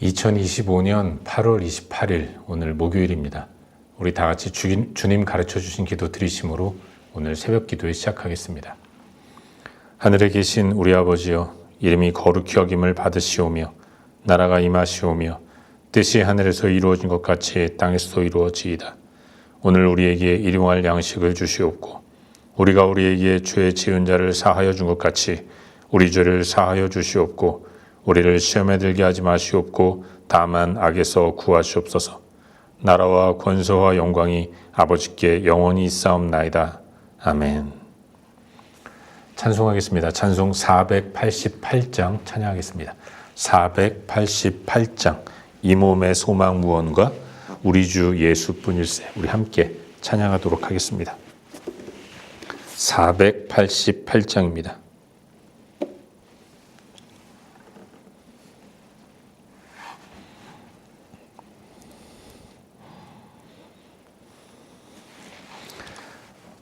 2025년 8월 28일 오늘 목요일입니다. 우리 다 같이 주님 가르쳐 주신 기도 드리심으로 오늘 새벽 기도에 시작하겠습니다. 하늘에 계신 우리 아버지여, 이름이 거룩히 여김을 받으시오며 나라가 임하시오며 뜻이 하늘에서 이루어진 것 같이 땅에서도 이루어지이다. 오늘 우리에게 일용할 양식을 주시옵고 우리가 우리에게 죄 지은 자를 사하여 준 것 같이 우리 죄를 사하여 주시옵고 우리를 시험에 들게 하지 마시옵고 다만 악에서 구하시옵소서. 나라와 권세와 영광이 아버지께 영원히 있사옵나이다. 아멘. 찬송하겠습니다. 찬송 488장 찬양하겠습니다. 488장 이 몸의 소망 무언가 우리 주 예수뿐일세. 우리 함께 찬양하도록 하겠습니다. 488장입니다.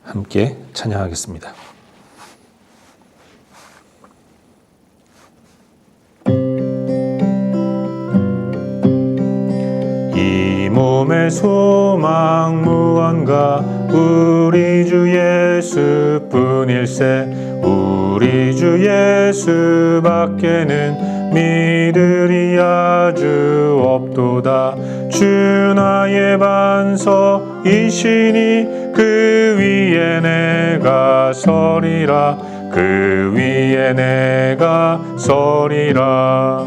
함께 찬양하겠습니다. 이 몸의 소망 무언가 우리 주 예수뿐일세. 우리 주 예수밖에는 믿으리 아주 없도다. 주 나의 반석이시니 그 위에 내가 서리라. 그 위에 내가 서리라.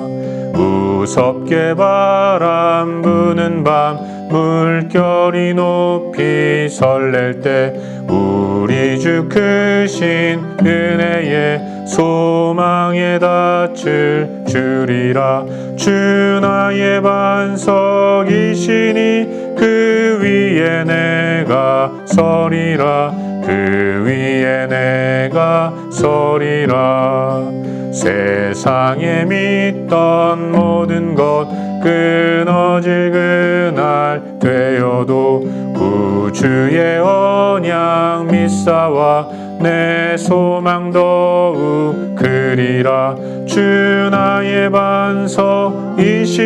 무섭게 바람 부는 밤 물결이 높이 설렐 때 우리 주 크신 은혜의 소망에 닿을 줄이라. 주 나의 반석이시니 그 위에 내가 서리라. 그 위에 내가 서리라. 세상에 믿던 모든 것 끊어질 그날 되어도 구주의 언약 믿사와 내 소망 더욱 크리라. 주 나의 반석이시니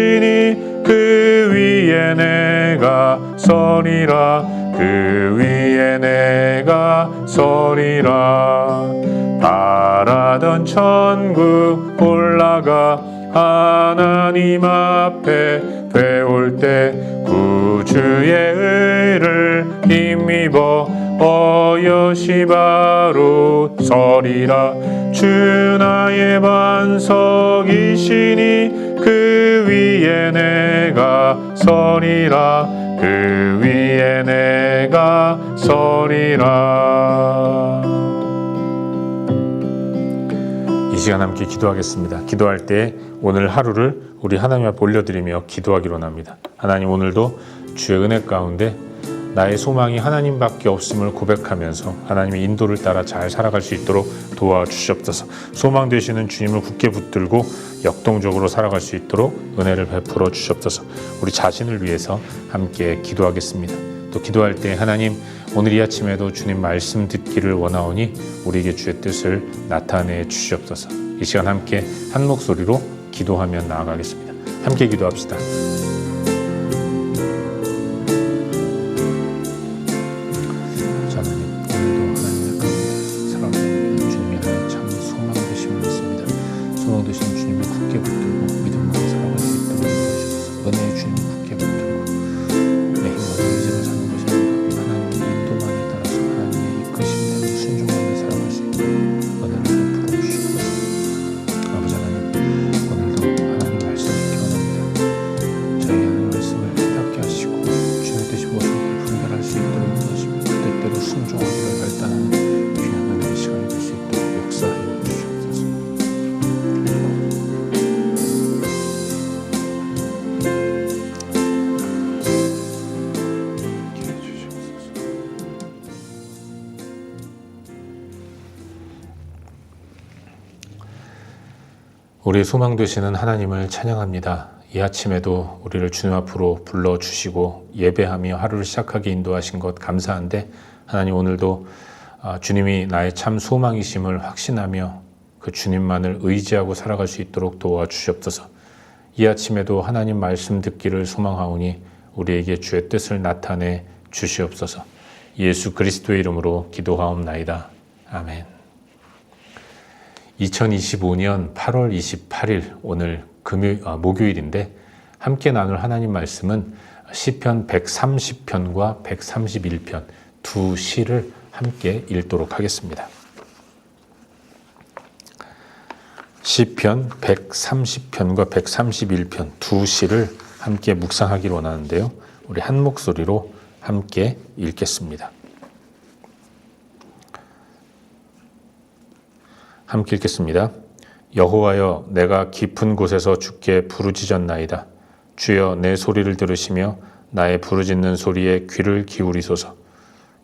그 위에 내가 서리라. 그 위에 내가 서리라. 바라던 천국 올라가 하나님 앞에 배울 때 구주의 의를 힘입어 어여시 바로 서리라. 주 나의 반석이시니 그 위에 내가 서리라. 그 위에 내가 서리라. 이 시간 함께 기도하겠습니다. 기도할 때 오늘 하루를 우리 하나님 앞에 올려드리며 기도하기로 합니다. 하나님, 오늘도 주의 은혜 가운데 나의 소망이 하나님밖에 없음을 고백하면서 하나님의 인도를 따라 잘 살아갈 수 있도록 도와주시옵소서. 소망 되시는 주님을 굳게 붙들고 역동적으로 살아갈 수 있도록 은혜를 베풀어 주시옵소서. 우리 자신을 위해서 함께 기도하겠습니다. 또 기도할 때 하나님, 오늘 이 아침에도 주님 말씀 듣기를 원하오니 우리에게 주의 뜻을 나타내 주시옵소서. 이 시간 함께 한 목소리로 기도하며 나아가겠습니다. 함께 기도합시다. 우리의 소망 되시는 하나님을 찬양합니다. 이 아침에도 우리를 주님 앞으로 불러주시고 예배하며 하루를 시작하게 인도하신 것 감사한데, 하나님 오늘도 주님이 나의 참 소망이심을 확신하며 그 주님만을 의지하고 살아갈 수 있도록 도와주시옵소서. 이 아침에도 하나님 말씀 듣기를 소망하오니 우리에게 주의 뜻을 나타내 주시옵소서. 예수 그리스도의 이름으로 기도하옵나이다. 아멘. 2025년 8월 28일 오늘 목요일인데 함께 나눌 하나님 말씀은 시편 130편과 131편 두 시를 함께 읽도록 하겠습니다. 시편 130편과 131편 두 시를 함께 묵상하기를 원하는데요. 우리 한 목소리로 함께 읽겠습니다. 함께 읽겠습니다. 여호와여, 내가 깊은 곳에서 주께 부르짖었나이다. 주여, 내 소리를 들으시며 나의 부르짖는 소리에 귀를 기울이소서.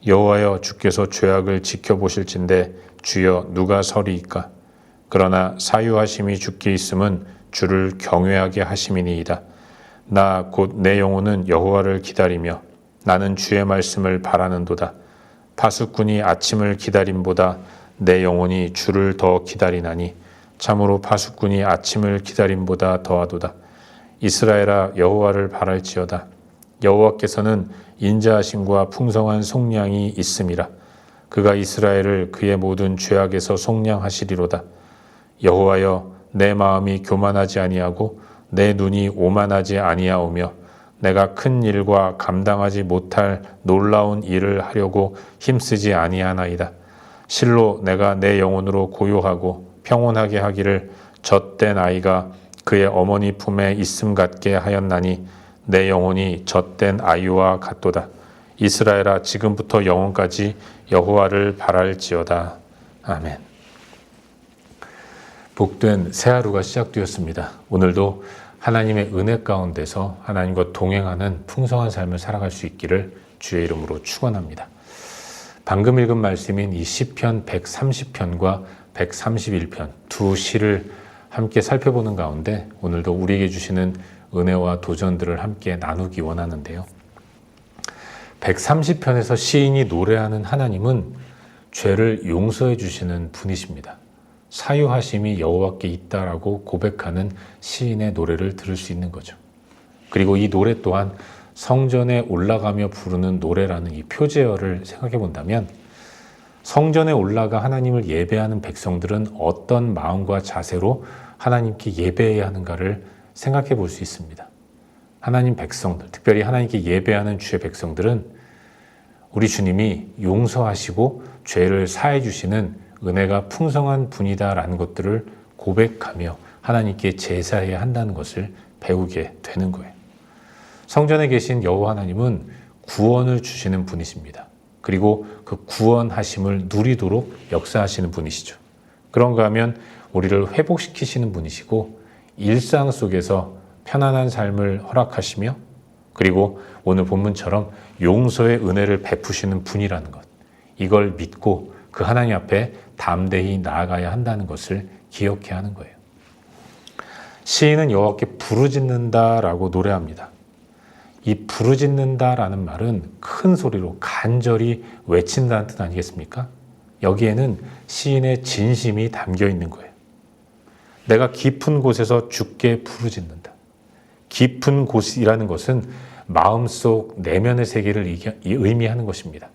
여호와여, 주께서 죄악을 지켜보실진대 주여, 누가 서리이까? 그러나 사유하심이 주께 있음은 주를 경외하게 하심이니이다. 나 곧 내 영혼은 여호와를 기다리며 나는 주의 말씀을 바라는도다. 파수꾼이 아침을 기다림보다 내 영혼이 주를 더 기다리나니 참으로 파수꾼이 아침을 기다림보다 더하도다. 이스라엘아, 여호와를 바랄지어다. 여호와께서는 인자하심과 풍성한 속량이 있음이라. 그가 이스라엘을 그의 모든 죄악에서 속량하시리로다. 여호와여, 내 마음이 교만하지 아니하고 내 눈이 오만하지 아니하오며 내가 큰 일과 감당하지 못할 놀라운 일을 하려고 힘쓰지 아니하나이다. 실로 내가 내 영혼으로 고요하고 평온하게 하기를 젖된 아이가 그의 어머니 품에 있음 같게 하였나니 내 영혼이 젖된 아이와 같도다. 이스라엘아, 지금부터 영원까지 여호와를 바랄지어다. 아멘. 복된 새 하루가 시작되었습니다. 오늘도 하나님의 은혜 가운데서 하나님과 동행하는 풍성한 삶을 살아갈 수 있기를 주의 이름으로 축원합니다. 방금 읽은 말씀인 이 시편 130편과 131편 두 시를 함께 살펴보는 가운데 오늘도 우리에게 주시는 은혜와 도전들을 함께 나누기 원하는데요. 130편에서 시인이 노래하는 하나님은 죄를 용서해 주시는 분이십니다. 사유하심이 여호와께 있다라고 고백하는 시인의 노래를 들을 수 있는 거죠. 그리고 이 노래 또한 성전에 올라가며 부르는 노래라는 이 표제어를 생각해 본다면 성전에 올라가 하나님을 예배하는 백성들은 어떤 마음과 자세로 하나님께 예배해야 하는가를 생각해 볼 수 있습니다. 하나님 백성들, 특별히 하나님께 예배하는 주의 백성들은 우리 주님이 용서하시고 죄를 사해 주시는 은혜가 풍성한 분이다라는 것들을 고백하며 하나님께 제사해야 한다는 것을 배우게 되는 거예요. 성전에 계신 여호와 하나님은 구원을 주시는 분이십니다. 그리고 그 구원하심을 누리도록 역사하시는 분이시죠. 그런가 하면 우리를 회복시키시는 분이시고 일상 속에서 편안한 삶을 허락하시며 그리고 오늘 본문처럼 용서의 은혜를 베푸시는 분이라는 것, 이걸 믿고 그 하나님 앞에 담대히 나아가야 한다는 것을 기억해야 하는 거예요. 시인은 여호와께 부르짖는다라고 노래합니다. 이 부르짖는다라는 말은 큰 소리로 간절히 외친다는 뜻 아니겠습니까? 여기에는 시인의 진심이 담겨 있는 거예요. 내가 깊은 곳에서 주께 부르짖는다. 깊은 곳이라는 것은 마음속 내면의 세계를 의미하는 것입니다.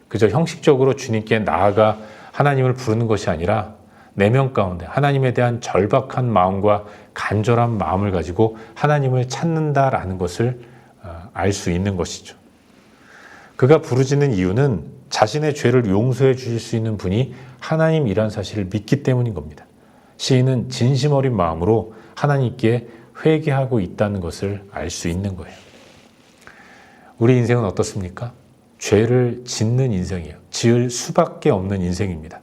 그저 형식적으로 주님께 나아가 하나님을 부르는 것이 아니라 내면 가운데 하나님에 대한 절박한 마음과 간절한 마음을 가지고 하나님을 찾는다라는 것을 알 수 있는 것이죠. 그가 부르짖는 이유는 자신의 죄를 용서해 주실 수 있는 분이 하나님이란 사실을 믿기 때문인 겁니다. 시인은 진심 어린 마음으로 하나님께 회개하고 있다는 것을 알 수 있는 거예요. 우리 인생은 어떻습니까? 죄를 짓는 인생이에요. 지을 수밖에 없는 인생입니다.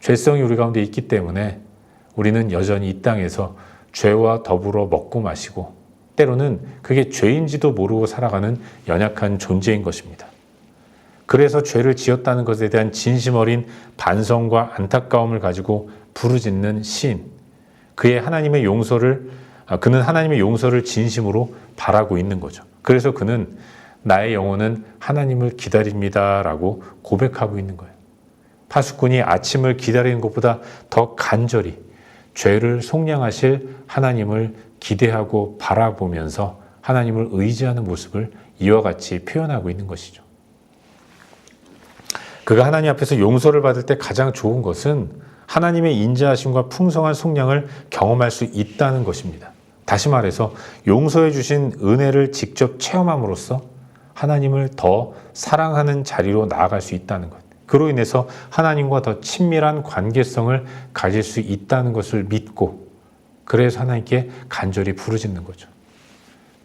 죄성이 우리 가운데 있기 때문에 우리는 여전히 이 땅에서 죄와 더불어 먹고 마시고 때로는 그게 죄인지도 모르고 살아가는 연약한 존재인 것입니다. 그래서 죄를 지었다는 것에 대한 진심 어린 반성과 안타까움을 가지고 부르짖는 시인. 그는 하나님의 용서를 진심으로 바라고 있는 거죠. 그래서 그는 나의 영혼은 하나님을 기다립니다라고 고백하고 있는 거예요. 파수꾼이 아침을 기다리는 것보다 더 간절히 죄를 속량하실 하나님을 기대하고 바라보면서 하나님을 의지하는 모습을 이와 같이 표현하고 있는 것이죠. 그가 하나님 앞에서 용서를 받을 때 가장 좋은 것은 하나님의 인자하심과 풍성한 속량을 경험할 수 있다는 것입니다. 다시 말해서 용서해 주신 은혜를 직접 체험함으로써 하나님을 더 사랑하는 자리로 나아갈 수 있다는 것. 그로 인해서 하나님과 더 친밀한 관계성을 가질 수 있다는 것을 믿고, 그래서 하나님께 간절히 부르짖는 거죠.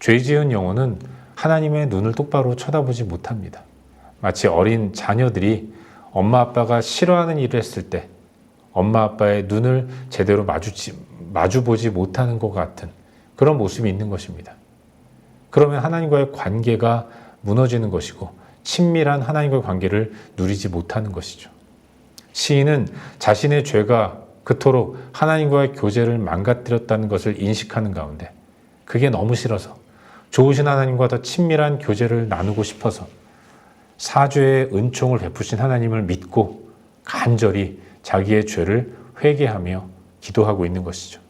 죄 지은 영혼은 하나님의 눈을 똑바로 쳐다보지 못합니다. 마치 어린 자녀들이 엄마 아빠가 싫어하는 일을 했을 때 엄마 아빠의 눈을 제대로 마주보지 못하는 것 같은 그런 모습이 있는 것입니다. 그러면 하나님과의 관계가 무너지는 것이고 친밀한 하나님과의 관계를 누리지 못하는 것이죠. 시인은 자신의 죄가 그토록 하나님과의 교제를 망가뜨렸다는 것을 인식하는 가운데 그게 너무 싫어서 좋으신 하나님과 더 친밀한 교제를 나누고 싶어서 사죄의 은총을 베푸신 하나님을 믿고 간절히 자기의 죄를 회개하며 기도하고 있는 것이죠.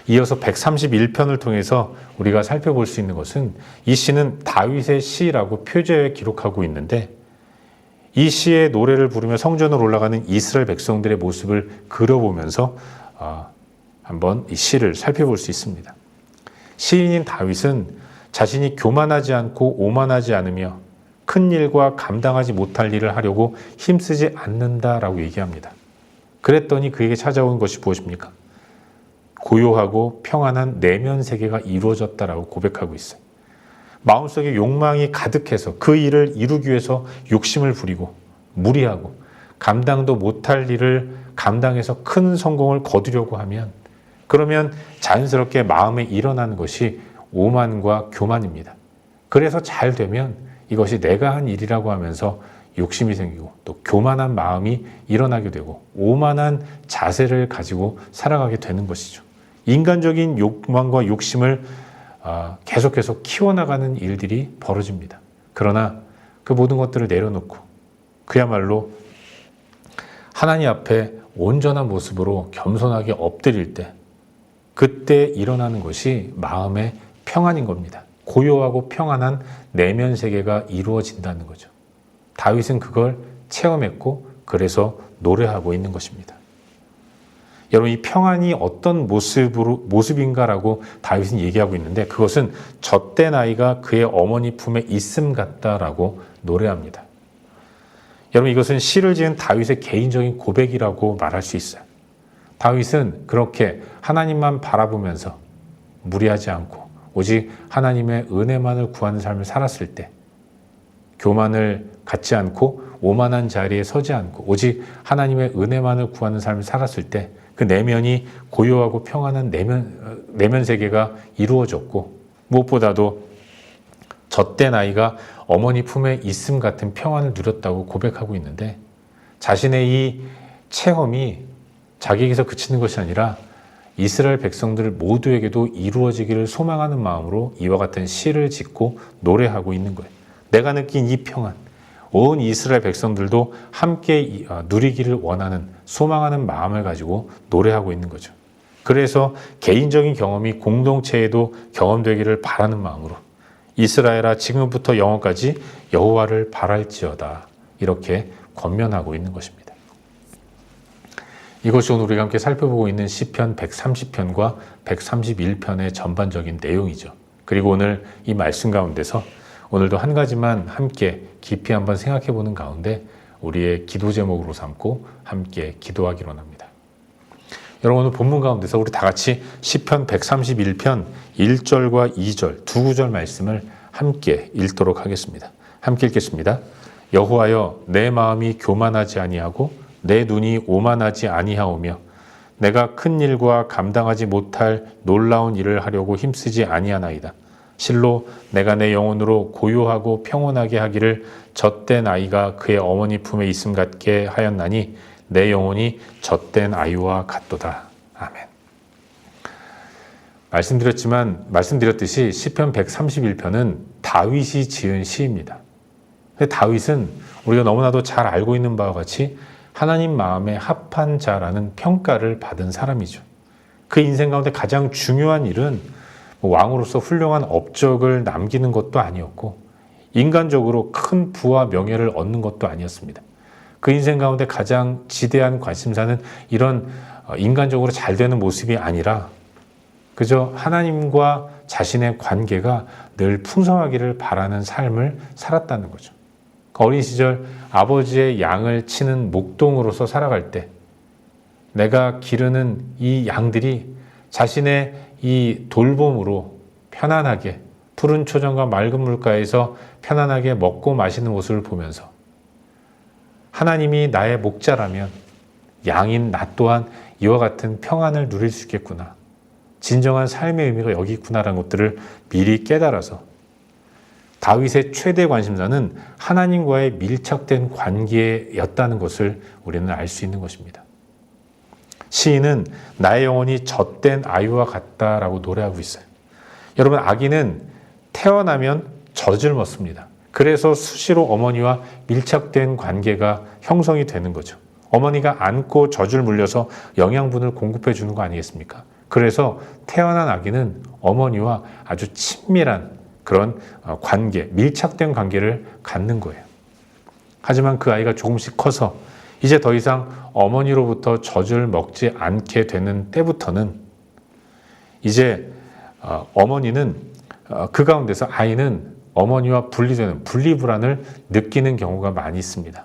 이어서 131편을 통해서 우리가 살펴볼 수 있는 것은 이 시는 다윗의 시라고 표제에 기록하고 있는데 이 시의 노래를 부르며 성전으로 올라가는 이스라엘 백성들의 모습을 그려보면서 한번 이 시를 살펴볼 수 있습니다. 시인인 다윗은 자신이 교만하지 않고 오만하지 않으며 큰 일과 감당하지 못할 일을 하려고 힘쓰지 않는다라고 얘기합니다. 그랬더니 그에게 찾아온 것이 무엇입니까? 고요하고 평안한 내면 세계가 이루어졌다라고 고백하고 있어요. 마음속에 욕망이 가득해서 그 일을 이루기 위해서 욕심을 부리고 무리하고 감당도 못할 일을 감당해서 큰 성공을 거두려고 하면 그러면 자연스럽게 마음에 일어나는 것이 오만과 교만입니다. 그래서 잘 되면 이것이 내가 한 일이라고 하면서 욕심이 생기고 또 교만한 마음이 일어나게 되고 오만한 자세를 가지고 살아가게 되는 것이죠. 인간적인 욕망과 욕심을 계속해서 키워나가는 일들이 벌어집니다. 그러나 그 모든 것들을 내려놓고 그야말로 하나님 앞에 온전한 모습으로 겸손하게 엎드릴 때 그때 일어나는 것이 마음의 평안인 겁니다. 고요하고 평안한 내면 세계가 이루어진다는 거죠. 다윗은 그걸 체험했고 그래서 노래하고 있는 것입니다. 여러분, 이 평안이 어떤 모습인가라고 다윗은 얘기하고 있는데 그것은 젖된 아이가 그의 어머니 품에 있음 같다라고 노래합니다. 여러분, 이것은 시를 지은 다윗의 개인적인 고백이라고 말할 수 있어요. 다윗은 그렇게 하나님만 바라보면서 무리하지 않고 오직 하나님의 은혜만을 구하는 삶을 살았을 때 교만을 갖지 않고 오만한 자리에 서지 않고 오직 하나님의 은혜만을 구하는 삶을 살았을 때 그 내면이 고요하고 평안한 내면 세계가 이루어졌고 무엇보다도 젖된 아이가 어머니 품에 있음 같은 평안을 누렸다고 고백하고 있는데 자신의 이 체험이 자기에게서 그치는 것이 아니라 이스라엘 백성들 모두에게도 이루어지기를 소망하는 마음으로 이와 같은 시를 짓고 노래하고 있는 거예요. 내가 느낀 이 평안, 온 이스라엘 백성들도 함께 누리기를 원하는 소망하는 마음을 가지고 노래하고 있는 거죠. 그래서 개인적인 경험이 공동체에도 경험되기를 바라는 마음으로 이스라엘아 지금부터 영원까지 여호와를 바랄지어다 이렇게 권면하고 있는 것입니다. 이것이 오늘 우리가 함께 살펴보고 있는 시편 130편과 131편의 전반적인 내용이죠. 그리고 오늘 이 말씀 가운데서 오늘도 한 가지만 함께 깊이 한번 생각해 보는 가운데 우리의 기도 제목으로 삼고 함께 기도하기로 합니다. 여러분, 오늘 본문 가운데서 우리 다 같이 시편 131편 1절과 2절 두 구절 말씀을 함께 읽도록 하겠습니다. 함께 읽겠습니다. 여호와여, 내 마음이 교만하지 아니하고 내 눈이 오만하지 아니하오며 내가 큰 일과 감당하지 못할 놀라운 일을 하려고 힘쓰지 아니하나이다. 실로 내가 내 영혼으로 고요하고 평온하게 하기를 젖된 아이가 그의 어머니 품에 있음 같게 하였나니 내 영혼이 젖된 아이와 같도다. 아멘. 말씀드렸듯이 시편 131편은 다윗이 지은 시입니다. 다윗은 우리가 너무나도 잘 알고 있는 바와 같이 하나님 마음에 합한 자라는 평가를 받은 사람이죠. 그 인생 가운데 가장 중요한 일은 왕으로서 훌륭한 업적을 남기는 것도 아니었고 인간적으로 큰 부와 명예를 얻는 것도 아니었습니다. 그 인생 가운데 가장 지대한 관심사는 이런 인간적으로 잘 되는 모습이 아니라 그저 하나님과 자신의 관계가 늘 풍성하기를 바라는 삶을 살았다는 거죠. 어린 시절 아버지의 양을 치는 목동으로서 살아갈 때 내가 기르는 이 양들이 자신의 이 돌봄으로 편안하게 푸른 초정과 맑은 물가에서 편안하게 먹고 마시는 모습을 보면서 하나님이 나의 목자라면 양인 나 또한 이와 같은 평안을 누릴 수 있겠구나. 진정한 삶의 의미가 여기 있구나라는 것들을 미리 깨달아서 다윗의 최대 관심사는 하나님과의 밀착된 관계였다는 것을 우리는 알 수 있는 것입니다. 시인은 나의 영혼이 젖된 아이와 같다라고 노래하고 있어요. 여러분, 아기는 태어나면 젖을 먹습니다. 그래서 수시로 어머니와 밀착된 관계가 형성이 되는 거죠. 어머니가 안고 젖을 물려서 영양분을 공급해 주는 거 아니겠습니까? 그래서 태어난 아기는 어머니와 아주 친밀한 그런 관계, 밀착된 관계를 갖는 거예요. 하지만 그 아이가 조금씩 커서 이제 더 이상 어머니로부터 젖을 먹지 않게 되는 때부터는 이제 어머니는 그 가운데서 아이는 어머니와 분리되는 분리불안을 느끼는 경우가 많이 있습니다.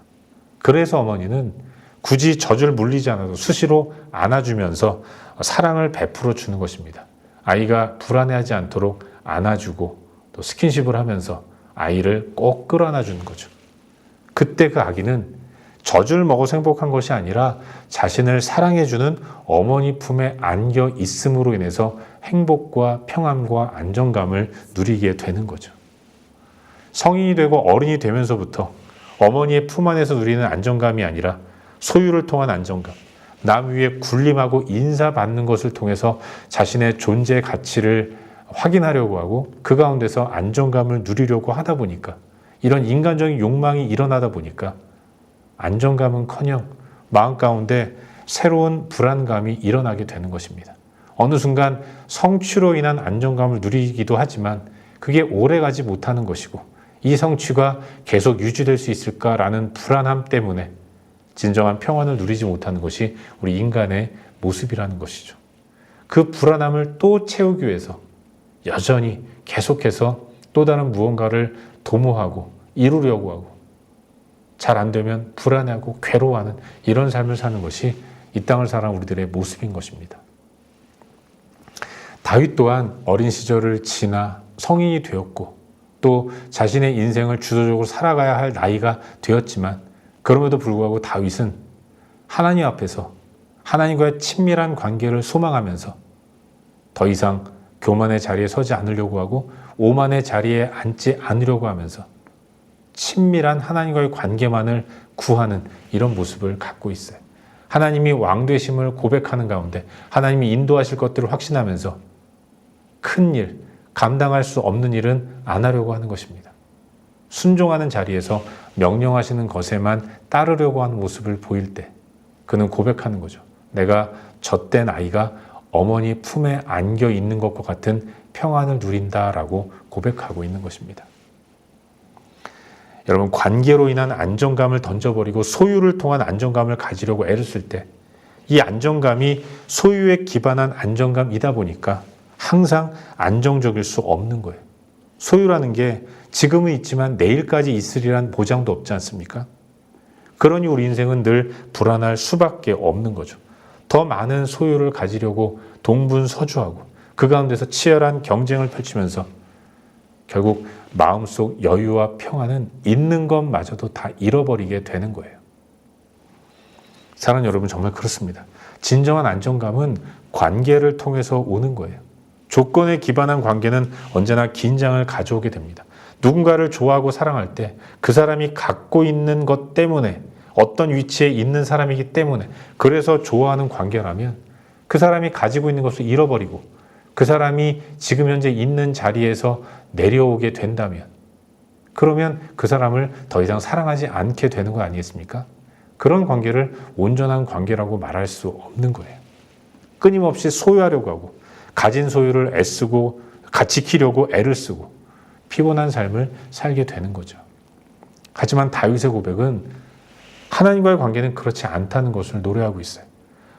그래서 어머니는 굳이 젖을 물리지 않아도 수시로 안아주면서 사랑을 베풀어 주는 것입니다. 아이가 불안해하지 않도록 안아주고 또 스킨십을 하면서 아이를 꼭 끌어안아 주는 거죠. 그때 그 아기는 젖을 먹어서 행복한 것이 아니라 자신을 사랑해주는 어머니 품에 안겨 있음으로 인해서 행복과 평안과 안정감을 누리게 되는 거죠. 성인이 되고 어른이 되면서부터 어머니의 품 안에서 누리는 안정감이 아니라 소유를 통한 안정감, 남 위에 군림하고 인사받는 것을 통해서 자신의 존재 가치를 확인하려고 하고 그 가운데서 안정감을 누리려고 하다 보니까 이런 인간적인 욕망이 일어나다 보니까 안정감은커녕 마음 가운데 새로운 불안감이 일어나게 되는 것입니다. 어느 순간 성취로 인한 안정감을 누리기도 하지만 그게 오래가지 못하는 것이고 이 성취가 계속 유지될 수 있을까라는 불안함 때문에 진정한 평안을 누리지 못하는 것이 우리 인간의 모습이라는 것이죠. 그 불안함을 또 채우기 위해서 여전히 계속해서 또 다른 무언가를 도모하고 이루려고 하고 잘 안 되면 불안해하고 괴로워하는 이런 삶을 사는 것이 이 땅을 살아가는 우리들의 모습인 것입니다. 다윗 또한 어린 시절을 지나 성인이 되었고 또 자신의 인생을 주도적으로 살아가야 할 나이가 되었지만 그럼에도 불구하고 다윗은 하나님 앞에서 하나님과의 친밀한 관계를 소망하면서 더 이상 교만의 자리에 서지 않으려고 하고 오만의 자리에 앉지 않으려고 하면서 친밀한 하나님과의 관계만을 구하는 이런 모습을 갖고 있어요. 하나님이 왕 되심을 고백하는 가운데 하나님이 인도하실 것들을 확신하면서 큰 일, 감당할 수 없는 일은 안 하려고 하는 것입니다. 순종하는 자리에서 명령하시는 것에만 따르려고 하는 모습을 보일 때 그는 고백하는 거죠. 내가 젖된 아이가 어머니 품에 안겨 있는 것과 같은 평안을 누린다라고 고백하고 있는 것입니다. 여러분, 관계로 인한 안정감을 던져버리고 소유를 통한 안정감을 가지려고 애를 쓸 때 이 안정감이 소유에 기반한 안정감이다 보니까 항상 안정적일 수 없는 거예요. 소유라는 게 지금은 있지만 내일까지 있으리란 보장도 없지 않습니까? 그러니 우리 인생은 늘 불안할 수밖에 없는 거죠. 더 많은 소유를 가지려고 동분서주하고 그 가운데서 치열한 경쟁을 펼치면서 결국 마음속 여유와 평안은 있는 것마저도 다 잃어버리게 되는 거예요. 사랑하는 여러분, 정말 그렇습니다. 진정한 안정감은 관계를 통해서 오는 거예요. 조건에 기반한 관계는 언제나 긴장을 가져오게 됩니다. 누군가를 좋아하고 사랑할 때 그 사람이 갖고 있는 것 때문에 어떤 위치에 있는 사람이기 때문에 그래서 좋아하는 관계라면 그 사람이 가지고 있는 것을 잃어버리고 그 사람이 지금 현재 있는 자리에서 내려오게 된다면 그러면 그 사람을 더 이상 사랑하지 않게 되는 거 아니겠습니까? 그런 관계를 온전한 관계라고 말할 수 없는 거예요. 끊임없이 소유하려고 하고 가진 소유를 애쓰고 지키려고 애를 쓰고 피곤한 삶을 살게 되는 거죠. 하지만 다윗의 고백은 하나님과의 관계는 그렇지 않다는 것을 노래하고 있어요.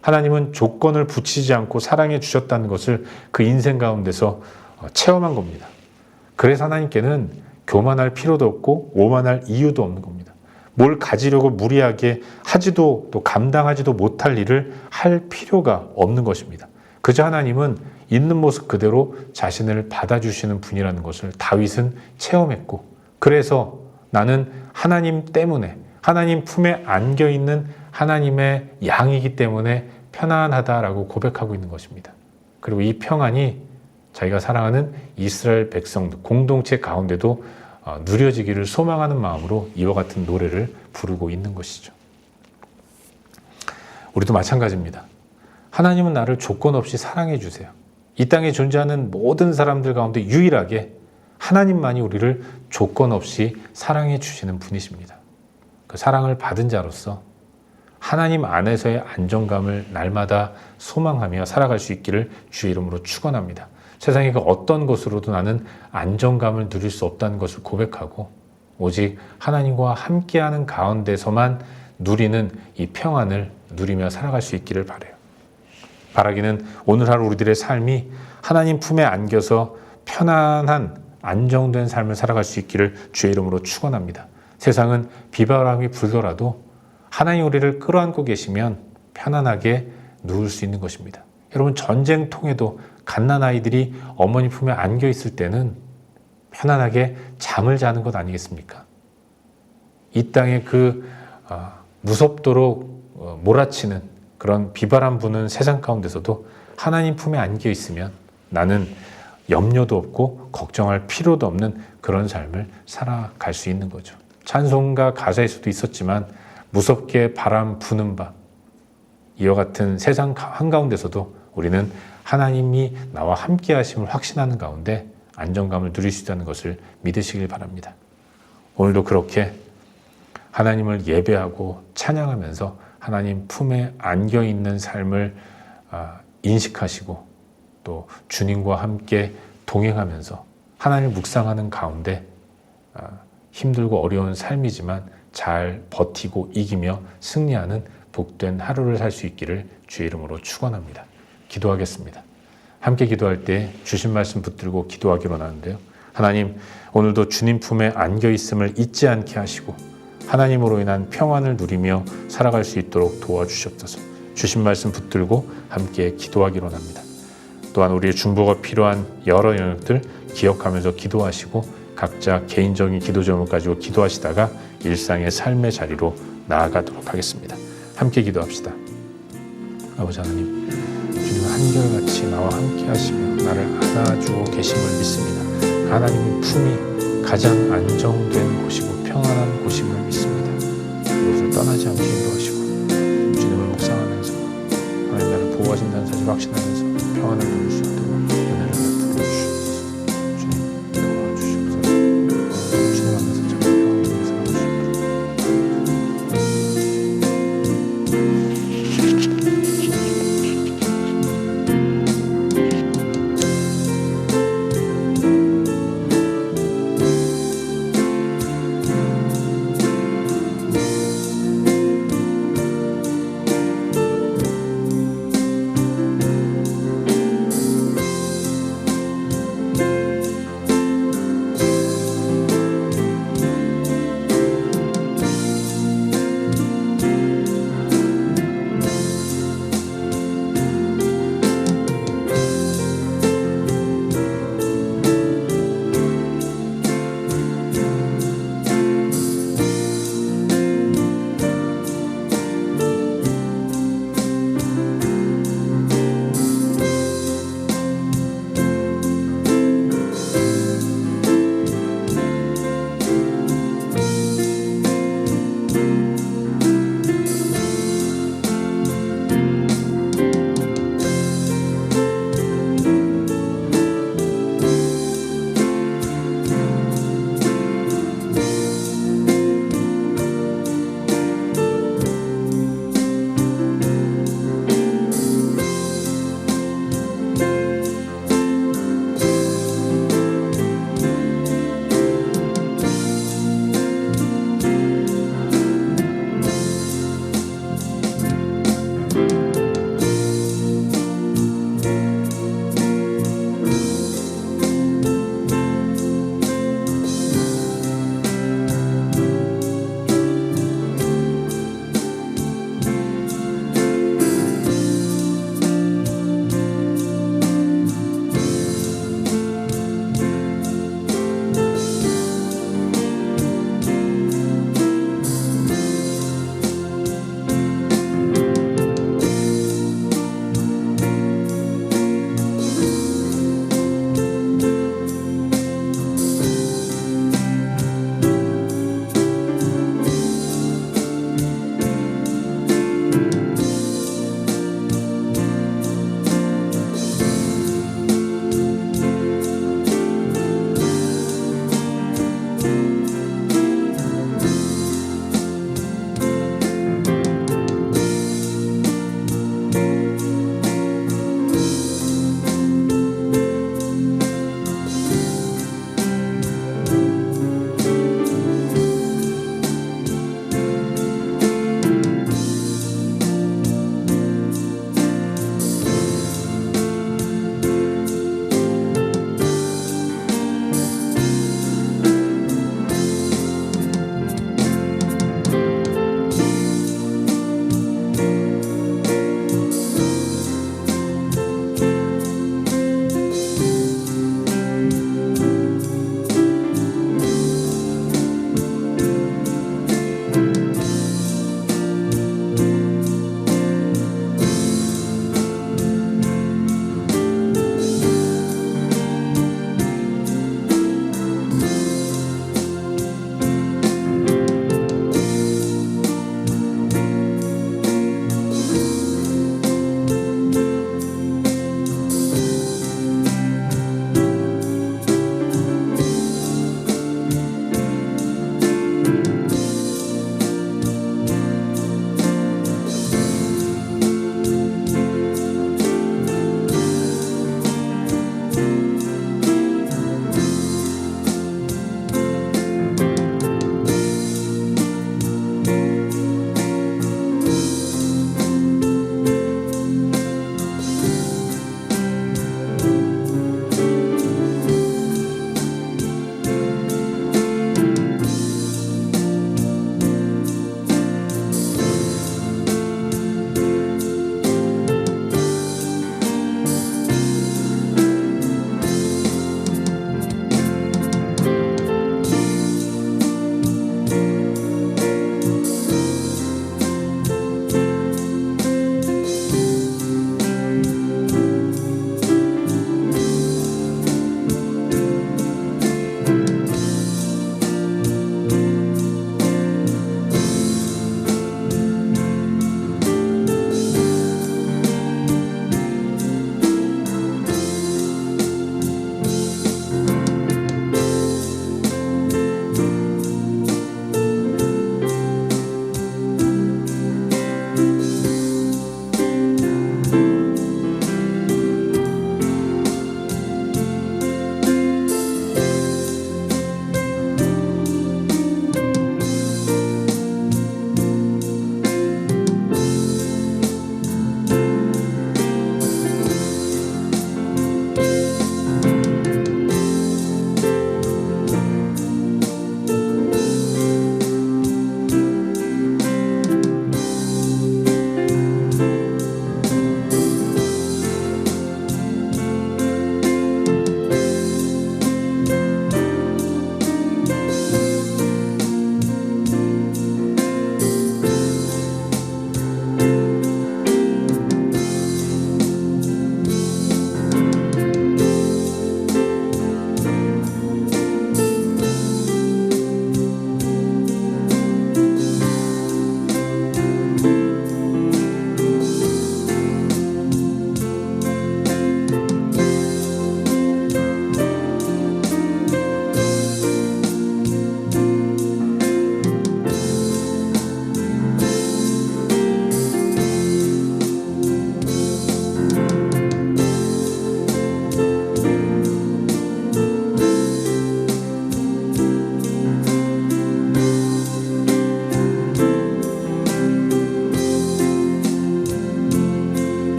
하나님은 조건을 붙이지 않고 사랑해 주셨다는 것을 그 인생 가운데서 체험한 겁니다. 그래서 하나님께는 교만할 필요도 없고 오만할 이유도 없는 겁니다. 뭘 가지려고 무리하게 하지도 또 감당하지도 못할 일을 할 필요가 없는 것입니다. 그저 하나님은 있는 모습 그대로 자신을 받아주시는 분이라는 것을 다윗은 체험했고, 그래서 나는 하나님 때문에, 하나님 품에 안겨있는 하나님의 양이기 때문에 편안하다라고 고백하고 있는 것입니다. 그리고 이 평안이 자기가 사랑하는 이스라엘 백성 공동체 가운데도 누려지기를 소망하는 마음으로 이와 같은 노래를 부르고 있는 것이죠. 우리도 마찬가지입니다. 하나님은 나를 조건 없이 사랑해 주세요. 이 땅에 존재하는 모든 사람들 가운데 유일하게 하나님만이 우리를 조건 없이 사랑해 주시는 분이십니다. 그 사랑을 받은 자로서 하나님 안에서의 안정감을 날마다 소망하며 살아갈 수 있기를 주의 이름으로 축원합니다. 세상의 그 어떤 것으로도 나는 안정감을 누릴 수 없다는 것을 고백하고 오직 하나님과 함께하는 가운데서만 누리는 이 평안을 누리며 살아갈 수 있기를 바라요. 바라기는 오늘 하루 우리들의 삶이 하나님 품에 안겨서 편안한 안정된 삶을 살아갈 수 있기를 주의 이름으로 축원합니다. 세상은 비바람이 불더라도 하나님 우리를 끌어안고 계시면 편안하게 누울 수 있는 것입니다. 여러분, 전쟁통에도 갓난아이들이 어머니 품에 안겨 있을 때는 편안하게 잠을 자는 것 아니겠습니까? 이 땅에 그 무섭도록 몰아치는 그런 비바람 부는 세상 가운데서도 하나님 품에 안겨 있으면 나는 염려도 없고 걱정할 필요도 없는 그런 삶을 살아갈 수 있는 거죠. 찬송가 가사에서도 있었지만 무섭게 바람 부는 밤, 이와 같은 세상 한가운데서도 우리는 하나님이 나와 함께 하심을 확신하는 가운데 안정감을 누릴 수 있다는 것을 믿으시길 바랍니다. 오늘도 그렇게 하나님을 예배하고 찬양하면서 하나님 품에 안겨있는 삶을 인식하시고 또 주님과 함께 동행하면서 하나님을 묵상하는 가운데 힘들고 어려운 삶이지만 잘 버티고 이기며 승리하는 복된 하루를 살 수 있기를 주의 이름으로 축원합니다. 기도하겠습니다. 함께 기도할 때 주신 말씀 붙들고 기도하기로 하는데요. 하나님, 오늘도 주님 품에 안겨 있음을 잊지 않게 하시고 하나님으로 인한 평안을 누리며 살아갈 수 있도록 도와주시옵소서. 주신 말씀 붙들고 함께 기도하기로 합니다. 또한 우리의 중보가 필요한 여러 영역들 기억하면서 기도하시고 각자 개인적인 기도 제목을 가지고 기도하시다가 일상의 삶의 자리로 나아가도록 하겠습니다. 함께 기도합시다. 아버지 하나님, 주님은 한결같이 나와 함께 하시며 나를 안아주고 계심을 믿습니다. 하나님 품이 가장 안정된 곳이고 평안한 곳임을 믿습니다. 이곳을 떠나지 않게 인도하시고 주님을 묵상하면서 하나님 나를 보호하신다는 사실을 확신하는